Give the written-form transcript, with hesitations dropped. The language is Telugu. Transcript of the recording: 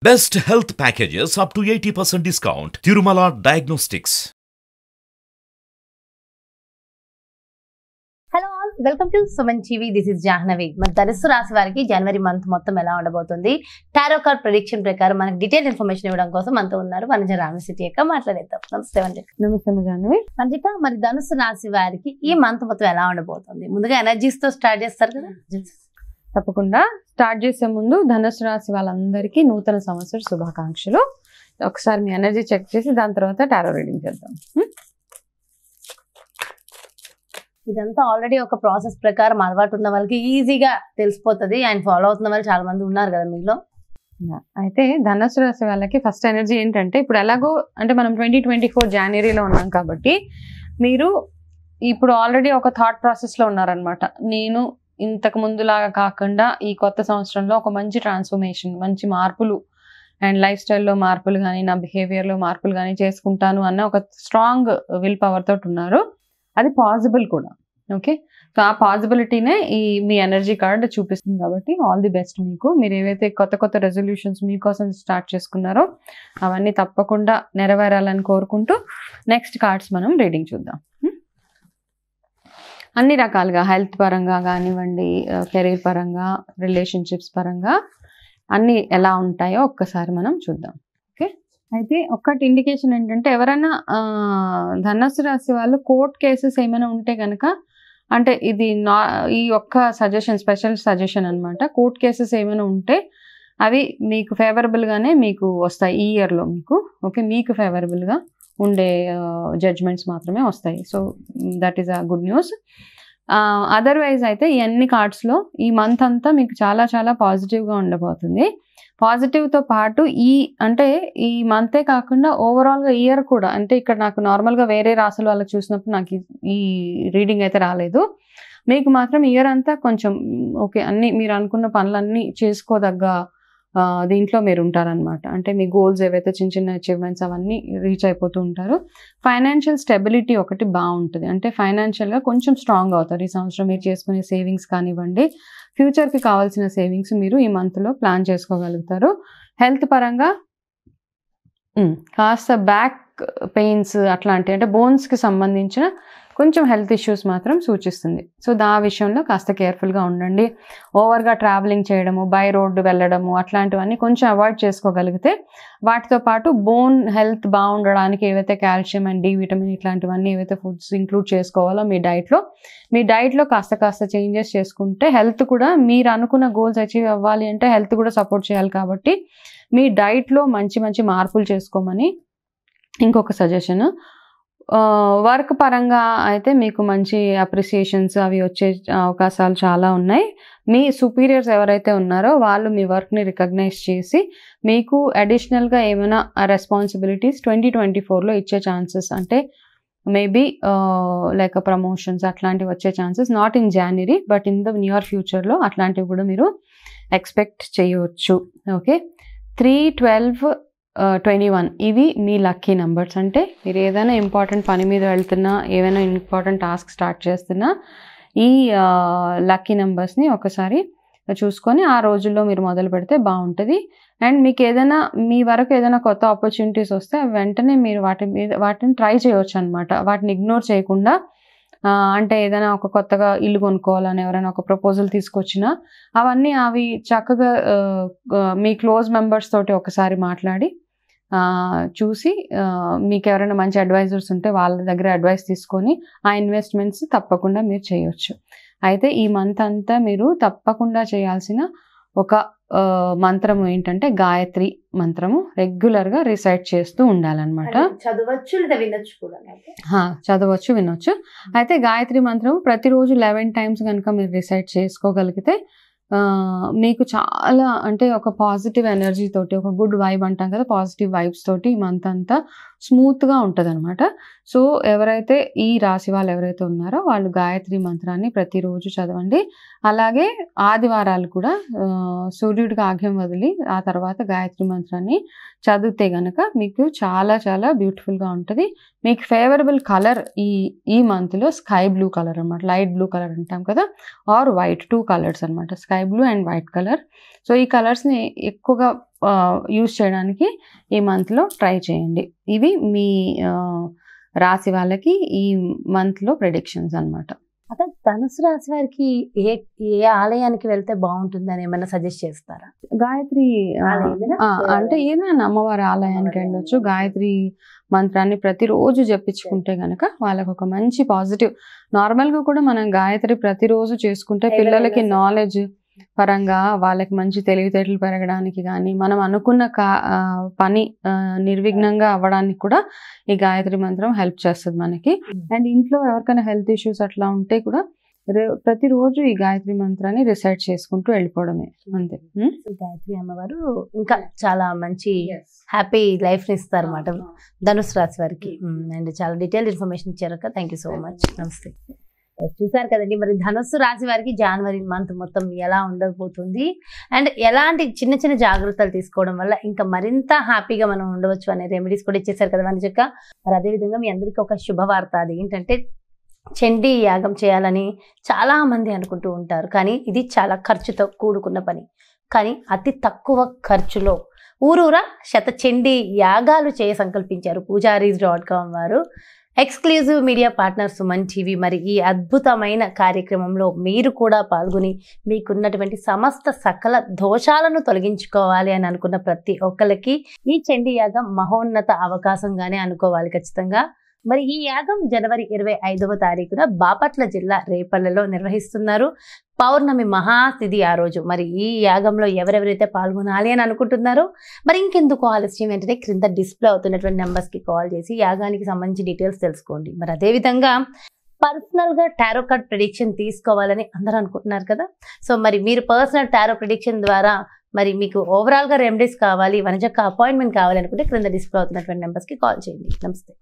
Best health packages up to 80% discount. Tirumala Diagnostics. Hello all, welcome to Suman TV. This is Jahnavi. మన ధనుస్సు రాశి వారికి జనవరి మంత్ మొత్తం ఎలా ఉండబోతుంది, టారో కార్డ్ ప్రెడిక్షన్ ప్రకారం మనకు డీటెయిల్ ఇన్ఫర్మేషన్ ఇవ్వడం కోసం మనతో ఉన్నారు వనజ రామసిటీ యొక్క. మాట్లాడేద్దాం. నమస్తే వంజిక. నమస్తే జాహ్నవి. వంజిక, మరి ధనుస్సు రాశి వారికి ఈ మంత్ మొత్తం ఎలా ఉండబోతుంది? ముందుగా ఎనర్జీస్ తో స్టార్ట్ చేస్తారు కదా. తప్పకుండా స్టార్ట్ చేసే ముందు ధనుసు రాశి వాళ్ళందరికీ నూతన సంవత్సర శుభాకాంక్షలు. ఒకసారి మీ ఎనర్జీ చెక్ చేసి దాని తర్వాత టారో రీడింగ్ చేద్దాం. ఇదంతా ఆల్రెడీ ఒక ప్రాసెస్ ప్రకారం అలవాటు ఉన్న వాళ్ళకి ఈజీగా తెలిసిపోతుంది. అండ్ ఫాలో అవుతున్న వాళ్ళు చాలా మంది ఉన్నారు కదా మీలో. అయితే ధనుసు రాశి వాళ్ళకి ఫస్ట్ ఎనర్జీ ఏంటంటే, ఇప్పుడు ఎలాగో అంటే మనం 2024 జనవరిలో ఉన్నాం కాబట్టి మీరు ఇప్పుడు ఆల్రెడీ ఒక థాట్ ప్రాసెస్లో ఉన్నారనమాట. నేను ఇంతకు ముందులాగా కాకుండా ఈ కొత్త సంవత్సరంలో ఒక మంచి ట్రాన్స్ఫర్మేషన్, మంచి మార్పులు అండ్ లైఫ్ స్టైల్లో మార్పులు కానీ నా బిహేవియర్లో మార్పులు కానీ చేసుకుంటాను అన్న ఒక స్ట్రాంగ్ విల్ పవర్ తోటి ఉన్నారు. అది పాసిబుల్ కూడా. ఓకే, సో ఆ పాసిబిలిటీనే మీ ఎనర్జీ కార్డ్ చూపిస్తుంది. కాబట్టి ఆల్ ది బెస్ట్ మీకు. మీరు ఏవైతే కొత్త కొత్త రెజల్యూషన్స్ మీకోసం స్టార్ట్ చేసుకున్నారో అవన్నీ తప్పకుండా నెరవేరాలని కోరుకుంటూ నెక్స్ట్ కార్డ్స్ మనం రీడింగ్ చూద్దాం. అన్ని రకాలుగా హెల్త్ పరంగా కానివ్వండి, కెరీర్ పరంగా, రిలేషన్షిప్స్ పరంగా అన్నీ ఎలా ఉంటాయో ఒక్కసారి మనం చూద్దాం. ఓకే, అయితే ఒక్కటి ఇండికేషన్ ఏంటంటే, ఎవరైనా ధనుసు రాశి వాళ్ళు కోర్ట్ కేసెస్ ఏమైనా ఉంటే కనుక, అంటే ఇది ఈ ఒక్క సజెషన్, స్పెషల్ సజెషన్ అనమాట. కోర్ట్ కేసెస్ ఏమైనా ఉంటే అవి మీకు ఫేవరబుల్గానే మీకు వస్తాయి ఈ ఇయర్లో మీకు. ఓకే, మీకు ఫేవరబుల్గా ఉండే జడ్జ్మెంట్స్ మాత్రమే వస్తాయి. So that is a good news. Otherwise అయితే ఈ అన్ని కార్డ్స్లో ఈ మంత్ అంతా మీకు చాలా చాలా పాజిటివ్గా ఉండబోతుంది. పాజిటివ్తో పాటు అంటే ఈ మంతే కాకుండా ఓవరాల్గా ఇయర్ కూడా, అంటే ఇక్కడ నాకు నార్మల్గా వేరే రాసుల వాళ్ళకి చూసినప్పుడు నాకు ఈ రీడింగ్ అయితే రాలేదు. మీకు మాత్రం ఇయర్ అంతా కొంచెం ఓకే, అన్ని మీరు అనుకున్న పనులన్నీ చేసుకోదగ్గ దీంట్లో మీరు ఉంటారనమాట. అంటే మీ గోల్స్ ఏవైతే చిన్న చిన్న అచీవ్మెంట్స్ అవన్నీ రీచ్ అయిపోతూ ఉంటారు. ఫైనాన్షియల్ స్టెబిలిటీ ఒకటి బాగుంటుంది. అంటే ఫైనాన్షియల్గా కొంచెం స్ట్రాంగ్ అవుతారు ఈ సంవత్సరం. మీరు చేసుకునే సేవింగ్స్ కానివ్వండి, ఫ్యూచర్కి కావాల్సిన సేవింగ్స్ మీరు ఈ మంత్లో ప్లాన్ చేసుకోగలుగుతారు. హెల్త్ పరంగా కాస్త బ్యాక్ పెయిన్స్ అట్లాంటి, అంటే బోన్స్కి సంబంధించిన కొంచెం హెల్త్ ఇష్యూస్ మాత్రం సూచిస్తుంది. సో ఆ విషయంలో కాస్త కేర్ఫుల్గా ఉండండి. ఓవర్గా ట్రావెలింగ్ చేయడము, బై రోడ్డు వెళ్ళడము అట్లాంటివన్నీ కొంచెం అవాయిడ్ చేసుకోగలిగితే, వాటితో పాటు బోన్ హెల్త్ బాగుండడానికి ఏవైతే కాల్షియం అండ్ డి విటమిన్ ఇట్లాంటివన్నీ ఏవైతే ఫుడ్స్ ఇంక్లూడ్ చేసుకోవాలో మీ డైట్లో కాస్త చేంజెస్ చేసుకుంటే, హెల్త్ కూడా మీరు అనుకున్న గోల్స్ అచీవ్ అవ్వాలి అంటే హెల్త్ కూడా సపోర్ట్ చేయాలి. కాబట్టి మీ డైట్లో మంచి మంచి మార్పులు చేసుకోమని ఇంకొక సజెషన్. వర్క్ పరంగా అయితే మీకు మంచి అప్రిసియేషన్స్ అవి వచ్చే అవకాశాలు చాలా ఉన్నాయి. మీ సుపీరియర్స్ ఎవరైతే ఉన్నారో వాళ్ళు మీ వర్క్ని రికగ్నైజ్ చేసి మీకు అడిషనల్గా ఏమైనా రెస్పాన్సిబిలిటీస్ 2024లో ఇచ్చే ఛాన్సెస్, అంటే మేబీ లైక్ ప్రమోషన్స్ అట్లాంటివి వచ్చే chances, not in January but in the near ఫ్యూచర్లో అట్లాంటివి కూడా మీరు ఎక్స్పెక్ట్ చేయవచ్చు. ఓకే, 3, 12, 21 ఇవి మీ లక్కీ నెంబర్స్. అంటే మీరు ఏదైనా ఇంపార్టెంట్ పని మీద వెళ్తున్నా, ఏదైనా ఇంపార్టెంట్ టాస్క్ స్టార్ట్ చేస్తున్నా ఈ లక్కీ నెంబర్స్ని ఒకసారి చూసుకొని ఆ రోజుల్లో మీరు మొదలు పెడితే బాగుంటుంది. అండ్ మీకు ఏదైనా మీ వరకు ఏదైనా కొత్త ఆపర్చునిటీస్ వస్తే వెంటనే మీరు వాటిని ట్రై చేయవచ్చు అనమాట. వాటిని ఇగ్నోర్ చేయకుండా, అంటే ఏదైనా ఒక కొత్తగా ఇల్లు కొనుక్కోవాలని ఎవరైనా ఒక ప్రపోజల్ తీసుకొచ్చినా అవి చక్కగా మీ క్లోజ్ మెంబర్స్ తోటి ఒకసారి మాట్లాడి చూసి, మీకు ఎవరైనా మంచి అడ్వైజర్స్ ఉంటే వాళ్ళ దగ్గర అడ్వైస్ తీసుకొని ఆ ఇన్వెస్ట్మెంట్స్ తప్పకుండా మీరు చేయొచ్చు. అయితే ఈ మంత్ అంతా మీరు తప్పకుండా చేయాల్సిన ఒక మంత్రము ఏంటంటే, గాయత్రి మంత్రము రెగ్యులర్గా రిసైట్ చేస్తూ ఉండాలన్నమాట. చదవచ్చు, వినొచ్చు. అయితే గాయత్రి మంత్రం ప్రతిరోజు 11 times కనుక మీరు రిసైట్ చేసుకోగలిగితే మీకు చాలా, అంటే ఒక పాజిటివ్ ఎనర్జీ తోటి, ఒక గుడ్ వైబ్ అంటాం కదా, పాజిటివ్ వైబ్స్ తోటి ఈ మంత్ అంతా స్మూత్గా ఉంటుంది అనమాట. సో ఎవరైతే ఈ రాశి వాళ్ళు ఎవరైతే ఉన్నారో వాళ్ళు గాయత్రి మంత్రాన్ని ప్రతిరోజు చదవండి. అలాగే ఆదివారాలు కూడా సూర్యుడికి ఆజ్ఞం వదిలి ఆ తర్వాత గాయత్రి మంత్రాన్ని చదివితే గనక మీకు చాలా చాలా బ్యూటిఫుల్గా ఉంటుంది. మీకు ఫేవరబుల్ కలర్ ఈ మంత్లో స్కై బ్లూ కలర్ అనమాట, లైట్ బ్లూ కలర్ అంటాం కదా, ఆర్ వైట్, 2 కలర్స్ అనమాట, sky blue and white colour. So ఈ కలర్స్ని ఎక్కువగా యూస్ చేయడానికి ఈ మంత్లో ట్రై చేయండి. ఇవి మీ రాశి వాళ్ళకి ఈ మంత్లో ప్రెడిక్షన్స్ అన్నమాట. అదే ధనుసు రాశి వారికి ఏ ఆలయానికి వెళ్తే బాగుంటుంది అని ఏమైనా సజెస్ట్ చేస్తారా? గాయత్రి ఆలయమేనా? అంటే ఏదైనా అమ్మవారి ఆలయానికి వెళ్ళొచ్చు. గాయత్రి మంత్రాన్ని ప్రతిరోజు జపించుకుంటే గనక వాళ్ళకి ఒక మంచి పాజిటివ్, నార్మల్గా కూడా మనం గాయత్రి ప్రతిరోజు చేసుకుంటే పిల్లలకి నాలెడ్జ్ పరంగా వాళ్ళకి మంచి తెలివితేటలు పెరగడానికి కానీ మనం అనుకున్న పని నిర్విఘ్నంగా అవ్వడానికి కూడా ఈ గాయత్రి మంత్రం హెల్ప్ చేస్తుంది మనకి. అండ్ ఇంట్లో ఎవరికైనా హెల్త్ ఇష్యూస్ అట్లా ఉంటే కూడా ప్రతిరోజు ఈ గాయత్రి మంత్రాన్ని రిసైట్ చేసుకుంటూ వెళ్ళిపోవడమే అంతే. గాయత్రి అమ్మవారు ఇంకా చాలా మంచి హ్యాపీ లైఫ్ ని ఇస్తారు అన్నమాట ధనుసు రాశి వారికి. అండ్ చాలా డీటెయిల్ ఇన్ఫర్మేషన్ ఇచ్చారు. Thank you so much. నమస్తే. చూసారు కదండి, మరి ధనుస్సు రాశి వారికి జనవరి మంత్ మొత్తం ఎలా ఉండబోతుంది అండ్ ఎలాంటి చిన్న చిన్న జాగ్రత్తలు తీసుకోవడం వల్ల ఇంకా మరింత హ్యాపీగా మనం ఉండవచ్చు అనే రెమెడీస్ కూడా ఇచ్చేసారు కదా మన చెక్క. మరి అదేవిధంగా మీ అందరికీ ఒక శుభవార్త, అది ఏంటంటే చండీ యాగం చేయాలని చాలా మంది అనుకుంటూ ఉంటారు, కానీ ఇది చాలా ఖర్చుతో కూడుకున్న పని. కానీ అతి తక్కువ ఖర్చులో ఊరూరా చండీ యాగాలు సంకల్పించారు పూజారీస్.com వారు. Exclusive media partner Suman TV. మరి ఈ అద్భుతమైన కార్యక్రమంలో మీరు కూడా పాల్గొని మీకున్నటువంటి సమస్త సకల దోషాలను తొలగించుకోవాలి అని అనుకున్న ప్రతి ఒక్కరికి ఈ చండీ యాగం మహోన్నత అవకాశంగానే అనుకోవాలి ఖచ్చితంగా. మరి ఈ యాగం జనవరి 25వ తారీఖున బాపట్ల జిల్లా రేపల్లెలో నిర్వహిస్తున్నారు. పౌర్ణమి మహాతిథి ఆ రోజు. మరి ఈ యాగంలో ఎవరెవరైతే పాల్గొనాలి అని అనుకుంటున్నారో మరి ఇంకెందుకు ఆలస్యం, వెంటనే క్రింద డిస్ప్లే అవుతున్నటువంటి నెంబర్స్కి కాల్ చేసి యాగానికి సంబంధించి డీటెయిల్స్ తెలుసుకోండి. మరి అదేవిధంగా పర్సనల్గా టారో కార్డ్ ప్రెడిక్షన్ తీసుకోవాలని అందరూ అనుకుంటున్నారు కదా. సో మరి మీరు పర్సనల్ టారో ప్రెడిక్షన్ ద్వారా మరి మీకు ఓవరాల్గా రెమెడీస్ కావాలి, వనజక్క అపాయింట్మెంట్ కావాలి అనుకుంటే క్రింద డిస్ప్లే అవుతున్నటువంటి నెంబర్స్కి కాల్ చేయండి. నమస్తే.